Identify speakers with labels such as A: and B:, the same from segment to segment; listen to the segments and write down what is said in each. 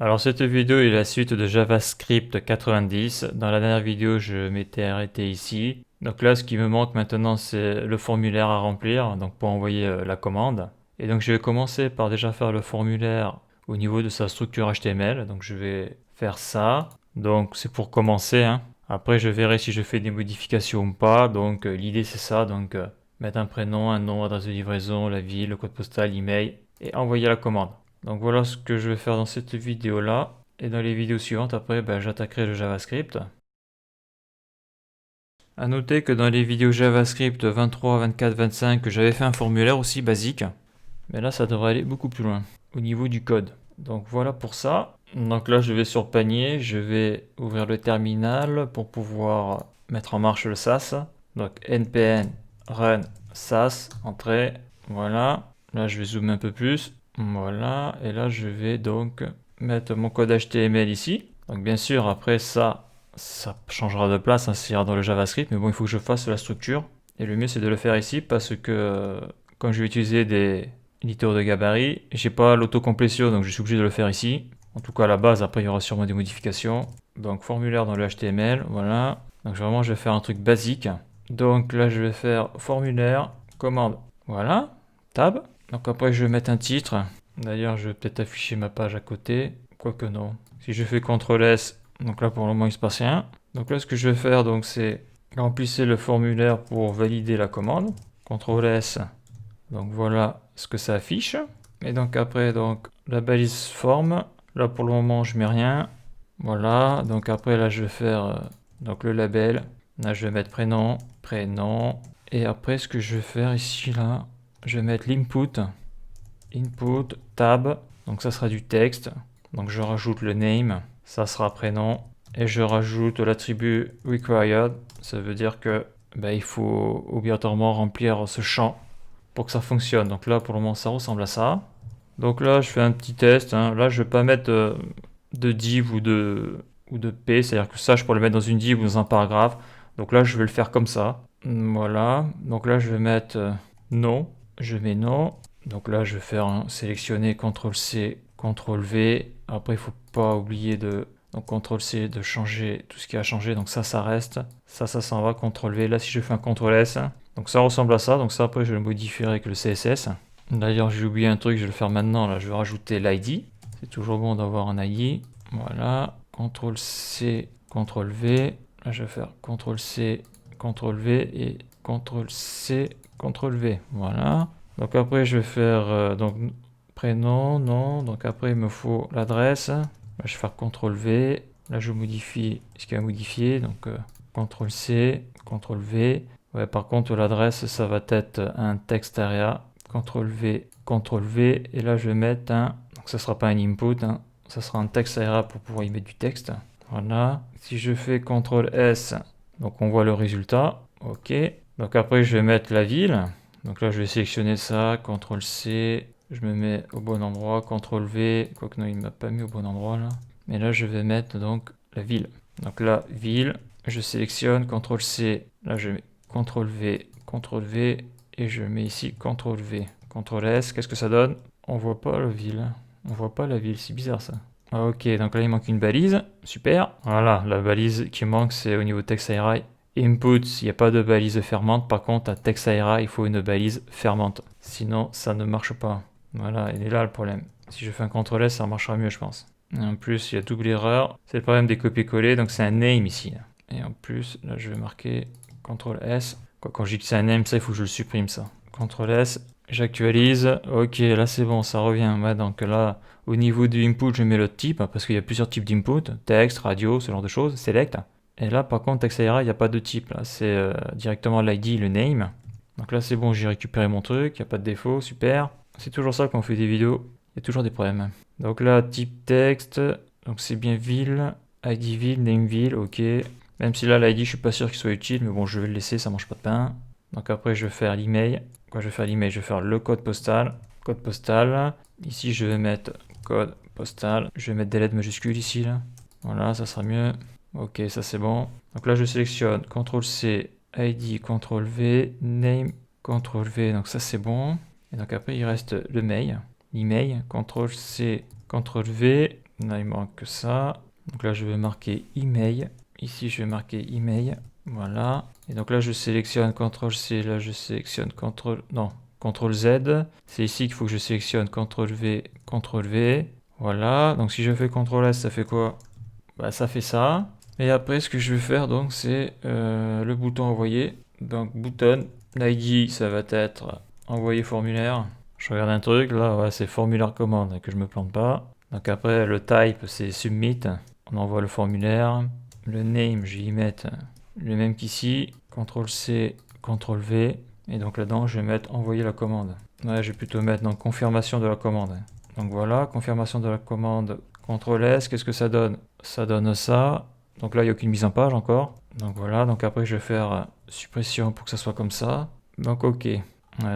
A: Alors cette vidéo est la suite de JavaScript 90. Dans la dernière vidéo, je m'étais arrêté ici. Donc là, ce qui me manque maintenant, c'est le formulaire à remplir, donc pour envoyer la commande. Et donc je vais commencer par déjà faire le formulaire au niveau de sa structure HTML. Donc je vais faire ça. Donc c'est pour commencer, hein. Après, je verrai si je fais des modifications ou pas. Donc l'idée c'est ça. Donc mettre un prénom, un nom, adresse de livraison, la ville, le code postal, l'email et envoyer la commande. Donc voilà ce que je vais faire dans cette vidéo là. Et dans les vidéos suivantes, après, j'attaquerai le JavaScript. A noter que dans les vidéos JavaScript 23, 24, 25, j'avais fait un formulaire aussi basique. Mais là, ça devrait aller beaucoup plus loin au niveau du code. Donc voilà pour ça. Donc là, je vais sur panier, je vais ouvrir le terminal pour pouvoir mettre en marche le SAS. Donc npm run SAS, entrée, voilà. Là, je vais zoomer un peu plus. Voilà, et là, je vais donc mettre mon code HTML ici. Donc bien sûr, après ça changera de place, ça ira dans le JavaScript, mais bon, il faut que je fasse la structure. Et le mieux, c'est de le faire ici parce que quand je vais utiliser des éditeurs de gabarit, j'ai pas l'autocomplétion, donc je suis obligé de le faire ici. En tout cas, à la base, après, il y aura sûrement des modifications. Donc, formulaire dans le HTML, voilà. Donc, vraiment, je vais faire un truc basique. Donc là, je vais faire formulaire, commande, voilà, tab. Donc après, je vais mettre un titre. D'ailleurs, je vais peut-être afficher ma page à côté, quoique non. Si je fais CTRL S, donc là, pour le moment, il se passe rien. Donc là, ce que je vais faire, donc, c'est remplissez le formulaire pour valider la commande. CTRL S, donc voilà ce que ça affiche. Et donc après, donc la balise forme. Là pour le moment, je mets rien. Voilà. Donc après, là, je vais faire donc le label. Là, je vais mettre prénom, prénom. Et après, ce que je vais faire ici, là, je vais mettre l'input. Input, tab. Donc ça sera du texte. Donc je rajoute le name. Ça sera prénom. Et je rajoute l'attribut required. Ça veut dire que il faut obligatoirement remplir ce champ pour que ça fonctionne. Donc là, pour le moment, ça ressemble à ça. Donc là, je fais un petit test, hein. Là, je ne vais pas mettre de div ou de p, c'est-à-dire que ça, je pourrais le mettre dans une div ou dans un paragraphe. Donc là, je vais le faire comme ça. Voilà. Donc là, je vais mettre non. Je mets non. Donc là, je vais faire sélectionner CTRL-C, CTRL-V. Après, il ne faut pas oublier de... Donc CTRL-C, de changer tout ce qui a changé. Donc ça reste. Ça s'en va. CTRL-V. Là, si je fais un CTRL-S, donc ça ressemble à ça. Donc ça, après, je le modifierai avec le CSS. D'ailleurs, j'ai oublié un truc, je vais le faire maintenant. Là, je vais rajouter l'ID. C'est toujours bon d'avoir un ID. Voilà. CTRL-C, CTRL-V. Là, je vais faire CTRL-C, CTRL-V et CTRL-C, CTRL-V. Voilà. Donc après, je vais faire donc prénom, nom. Donc après, il me faut l'adresse. Là, je vais faire CTRL-V. Là, je modifie ce qui a modifié. Donc CTRL-C, CTRL-V. Ouais, par contre, l'adresse, ça va être un text area. CTRL-V, CTRL-V. Et là, je vais mettre un... Donc, ça ne sera pas un input, hein, ça sera un text area pour pouvoir y mettre du texte. Voilà. Si je fais CTRL-S, donc on voit le résultat. OK. Donc après, je vais mettre la ville. Donc là, je vais sélectionner ça. CTRL-C. Je me mets au bon endroit. CTRL-V. Quoique non, il ne m'a pas mis au bon endroit là. Mais là, je vais mettre donc la ville. Donc là, ville. Je sélectionne. CTRL-C. Là, je mets CTRL-V. CTRL-V. Et je mets ici CTRL-V. CTRL-S. Qu'est-ce que ça donne? On voit pas la ville. On voit pas la ville. C'est bizarre ça. Ok, donc là, il manque une balise. Super. Voilà, la balise qui manque, c'est au niveau text ARI. Input, il n'y a pas de balise fermante. Par contre, à text ARI, il faut une balise fermante. Sinon, ça ne marche pas. Voilà, il est là le problème. Si je fais un CTRL-S, ça marchera mieux, je pense. Et en plus, il y a double erreur. C'est le problème des copier-coller. Donc, c'est un name ici. Et en plus, là, je vais marquer CTRL-S. Quand je dis que c'est un name, ça, il faut que je le supprime, ça. CTRL-S. J'actualise. Ok, là, c'est bon, ça revient. Ouais, donc là, au niveau du input, je mets le type, parce qu'il y a plusieurs types d'input. Texte, radio, ce genre de choses. Select. Et là, par contre, TextAira, il n'y a pas de type. Là, c'est directement l'ID, le name. Donc là, c'est bon, j'ai récupéré mon truc. Il n'y a pas de défaut. Super. C'est toujours ça quand on fait des vidéos. Il y a toujours des problèmes. Donc là, type texte. Donc c'est bien ville. ID ville, name ville. Ok. Même si là, l'ID, je suis pas sûr qu'il soit utile. Mais bon, je vais le laisser. Ça mange pas de pain. Donc après, je vais faire l'email. Quand je vais faire l'email, je vais faire le code postal. Code postal. Ici, je vais mettre code postal. Je vais mettre des lettres majuscules ici. Là. Voilà, ça sera mieux. Ok, ça c'est bon. Donc là, je sélectionne CTRL-C, ID, CTRL-V, Name, CTRL-V. Donc ça c'est bon. Et donc après, il reste le mail. L'email, CTRL-C, CTRL-V. Là, il me manque que ça. Donc là, je vais marquer email. Ici, je vais marquer email. Voilà. Et donc là, je sélectionne CTRL-C. Là, je sélectionne non, CTRL-Z. C'est ici qu'il faut que je sélectionne CTRL-V, CTRL-V. Voilà. Donc si je fais CTRL-S, ça fait quoi? Bah, ça fait ça. Et après, ce que je vais faire, donc, c'est le bouton envoyer. Donc, bouton. L'ID, ça va être envoyer formulaire. Je regarde un truc. Là, ouais, c'est formulaire commande, que je me plante pas. Donc après, le type, c'est submit. On envoie le formulaire. Le name, je vais y mettre le même qu'ici. CTRL-C, CTRL-V. Et donc là-dedans, je vais mettre envoyer la commande. Ouais, je vais plutôt mettre donc confirmation de la commande. Donc voilà, confirmation de la commande. CTRL-S, qu'est-ce que ça donne? Ça donne ça. Donc là, il n'y a aucune mise en page encore. Donc voilà, donc après, je vais faire suppression pour que ça soit comme ça. Donc ok. Ouais,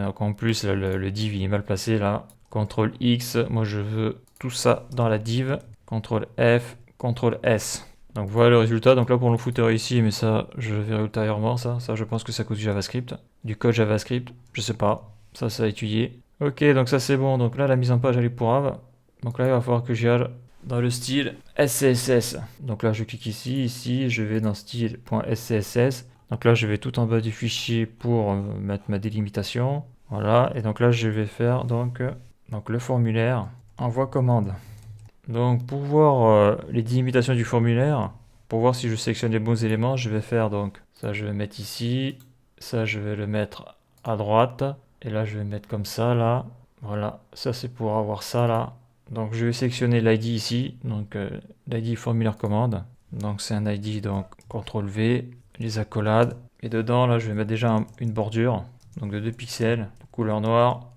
A: donc en plus, là, le div, il est mal placé là. CTRL-X, moi je veux tout ça dans la div. CTRL-F, CTRL-S. Donc voilà le résultat. Donc là pour le footer ici, mais ça je verrai ultérieurement ça. Ça je pense que ça coûte du JavaScript. Du code JavaScript, je sais pas. Ça à étudier. Ok, donc ça c'est bon. Donc là la mise en page elle est pourrave. Donc là il va falloir que j'y aille dans le style SCSS. Donc là je clique ici, je vais dans style.scss. Donc là je vais tout en bas du fichier pour mettre ma délimitation. Voilà, et donc là je vais faire donc le formulaire envoi commande. Donc pour voir les délimitations du formulaire, pour voir si je sélectionne les bons éléments, je vais faire donc ça je vais mettre ici, ça je vais le mettre à droite, et là je vais mettre comme ça là. Voilà, ça c'est pour avoir ça là. Donc je vais sélectionner l'ID ici, donc l'ID formulaire commande. Donc c'est un ID, donc CTRL V, les accolades, et dedans là je vais mettre déjà une bordure, donc de 2 pixels, couleur noire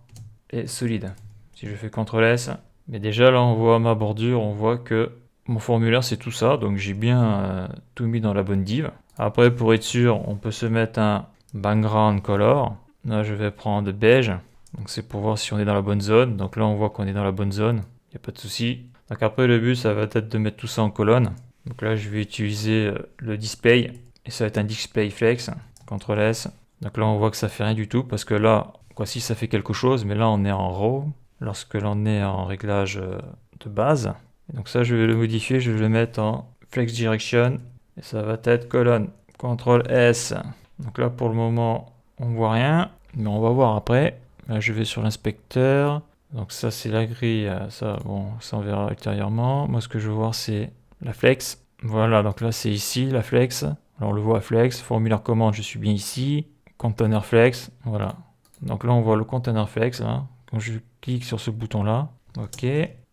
A: et solide. Si je fais CTRL S, mais déjà là on voit ma bordure, on voit que mon formulaire c'est tout ça, donc j'ai bien tout mis dans la bonne div. Après pour être sûr, on peut se mettre un background color. Là je vais prendre beige, donc c'est pour voir si on est dans la bonne zone. Donc là on voit qu'on est dans la bonne zone, il n'y a pas de souci. Donc après le but ça va être de mettre tout ça en colonne. Donc là je vais utiliser le display, et ça va être un display flex, CTRL S. Donc là on voit que ça fait rien du tout, parce que là, quoi si ça fait quelque chose, mais là on est en row, lorsque l'on est en réglage de base. Et donc ça je vais le modifier, je vais le mettre en flex direction, et ça va être colonne, CTRL S. Donc là pour le moment on voit rien, mais on va voir après. Là je vais sur l'inspecteur, donc ça c'est la grille, ça bon ça on verra ultérieurement. Moi ce que je veux voir c'est la flex. Voilà, donc là c'est ici la flex. Alors on le voit flex, formulaire commande, je suis bien ici. Container flex, voilà. Donc là on voit le container flex là. Quand je clique sur ce bouton là, ok.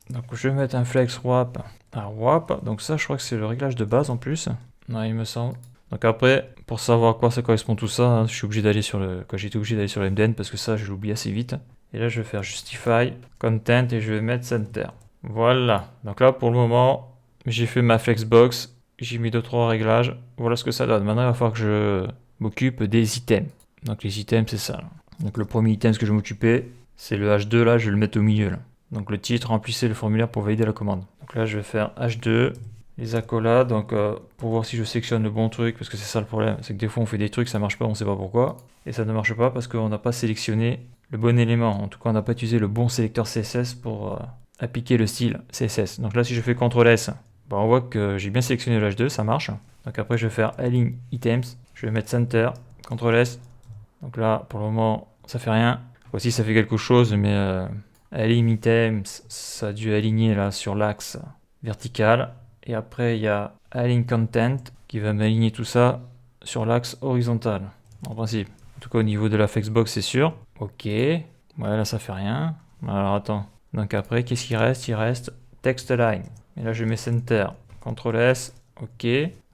A: Donc je vais mettre un flex wrap à wrap. Donc ça je crois que c'est le réglage de base en plus. Non, il me semble. Donc après, pour savoir à quoi ça correspond tout ça, hein, je suis obligé d'aller sur le. Quand j'étais obligé d'aller sur le MDN parce que ça je l'oublie assez vite. Et là je vais faire justify, content et je vais mettre center. Voilà. Donc là pour le moment, j'ai fait ma flexbox. J'ai mis 2-3 réglages. Voilà ce que ça donne. Maintenant il va falloir que je m'occupe des items. Donc les items c'est ça. Là. Donc le premier item que je vais m'occuper, c'est le H2 là, je vais le mettre au milieu là. Donc le titre, remplissez le formulaire pour valider la commande. Donc là je vais faire H2, les accolades, donc pour voir si je sélectionne le bon truc, parce que c'est ça le problème, c'est que des fois on fait des trucs, ça marche pas, on sait pas pourquoi. Et ça ne marche pas parce qu'on n'a pas sélectionné le bon élément. En tout cas on n'a pas utilisé le bon sélecteur CSS pour appliquer le style CSS. Donc là si je fais CTRL S, bah, on voit que j'ai bien sélectionné le H2, ça marche. Donc après je vais faire Align Items, je vais mettre Center, CTRL S. Donc là pour le moment ça fait rien. Voici ça fait quelque chose, mais Align Items, ça a dû aligner là sur l'axe vertical. Et après il y a Align Content qui va m'aligner tout ça sur l'axe horizontal, en principe. En tout cas au niveau de la flexbox c'est sûr. Ok, ouais là ça fait rien. Alors attends, donc après qu'est-ce qu'il reste? Il reste Text Line. Et là je mets Center, CTRL S, ok.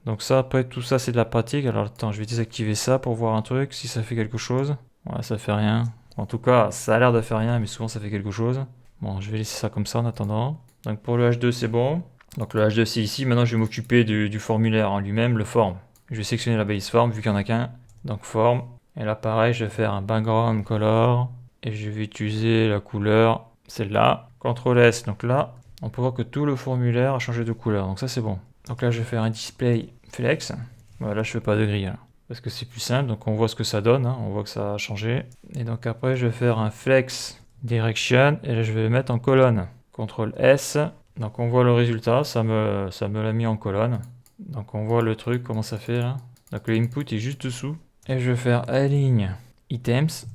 A: Donc ça après tout ça c'est de la pratique. Alors attends, je vais désactiver ça pour voir un truc, si ça fait quelque chose. Ouais ça fait rien. En tout cas ça a l'air de faire rien, mais souvent ça fait quelque chose. Bon je vais laisser ça comme ça en attendant. Donc pour le H2 c'est bon. Donc le H2 c'est ici, maintenant je vais m'occuper du formulaire en lui-même, le form. Je vais sélectionner la base form vu qu'il n'y en a qu'un. Donc form. Et là pareil je vais faire un background color. Et je vais utiliser la couleur, celle-là. CTRL S, donc là on peut voir que tout le formulaire a changé de couleur, donc ça c'est bon. Donc là je vais faire un display flex. Voilà, je fais pas de grille hein, parce que c'est plus simple, donc on voit ce que ça donne, hein. On voit que ça a changé. Et donc après je vais faire un flex direction et là je vais le mettre en colonne. CTRL S Donc on voit le résultat, ça me l'a mis en colonne. Donc on voit le truc, comment ça fait là. Donc le input est juste dessous. Et je vais faire align items.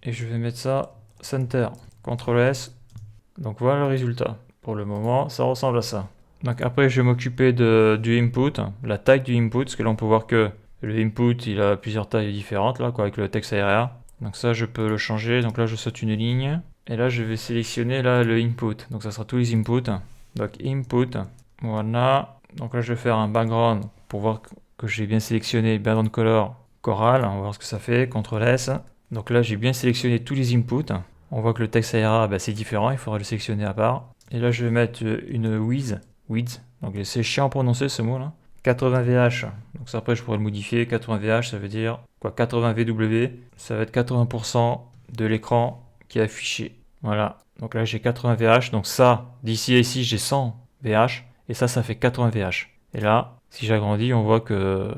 A: Et je vais mettre ça center. CTRL S. Donc voilà le résultat. Pour le moment, ça ressemble à ça. Donc après, je vais m'occuper du input, la taille du input, parce que là on peut voir que le input il a plusieurs tailles différentes là, quoi, avec le texte area. Donc ça, je peux le changer. Donc là, je saute une ligne. Et là, je vais sélectionner là le input. Donc ça sera tous les inputs. Donc input, voilà. Donc là, je vais faire un background pour voir que j'ai bien sélectionné background color Coral. On va voir ce que ça fait. CTRL S. Donc là, j'ai bien sélectionné tous les inputs. On voit que le texte area, c'est différent. Il faudra le sélectionner à part. Et là, je vais mettre une width. Donc c'est chiant à prononcer ce mot là. 80 VH. Donc ça, après, je pourrais le modifier. 80 VH, ça veut dire quoi? 80 VW. Ça va être 80% de l'écran qui est affiché. Voilà. Donc là, j'ai 80 VH. Donc ça, d'ici à ici, j'ai 100 VH. Et ça fait 80 VH. Et là, si j'agrandis, on voit que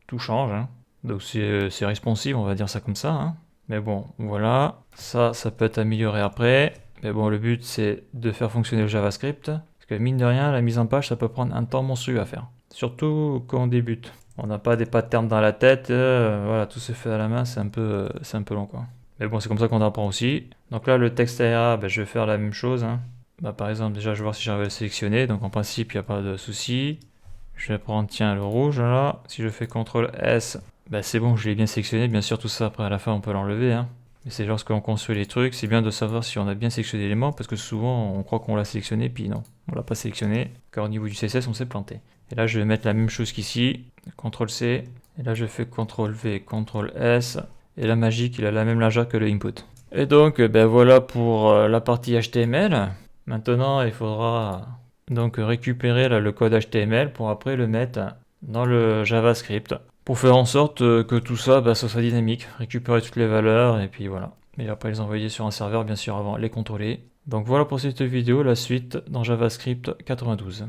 A: tout change. Hein. Donc c'est responsive, on va dire ça comme ça. Hein. Mais bon, voilà. Ça peut être amélioré après. Mais bon, le but, c'est de faire fonctionner le JavaScript. Parce que mine de rien, la mise en page, ça peut prendre un temps monstrueux à faire. Surtout quand on débute. On n'a pas des patterns dans la tête. Voilà, tout se fait à la main, c'est un peu long, quoi. Mais bon, c'est comme ça qu'on apprend aussi. Donc là, le texte area, je vais faire la même chose. Hein. Par exemple, déjà, je vais voir si j'arrive à le sélectionner. Donc en principe, il n'y a pas de souci. Je vais prendre, tiens, le rouge, là. Si je fais CTRL S, c'est bon, je l'ai bien sélectionné. Bien sûr, tout ça, après, à la fin, on peut l'enlever. Hein. Mais c'est lorsqu'on construit les trucs, c'est bien de savoir si on a bien sélectionné l'élément, parce que souvent, on croit qu'on l'a sélectionné, puis non, on l'a pas sélectionné, car au niveau du CSS, on s'est planté. Et là, je vais mettre la même chose qu'ici, CTRL C, et là, je fais CTRL V, CTRL S, et la magique, il a la même largeur que le input. Et donc, voilà pour la partie HTML. Maintenant, il faudra donc récupérer là, le code HTML pour après le mettre dans le JavaScript. Pour faire en sorte que tout ça, ça soit dynamique, récupérer toutes les valeurs et puis voilà. Et après les envoyer sur un serveur, bien sûr, avant les contrôler. Donc voilà pour cette vidéo, la suite dans JavaScript 92.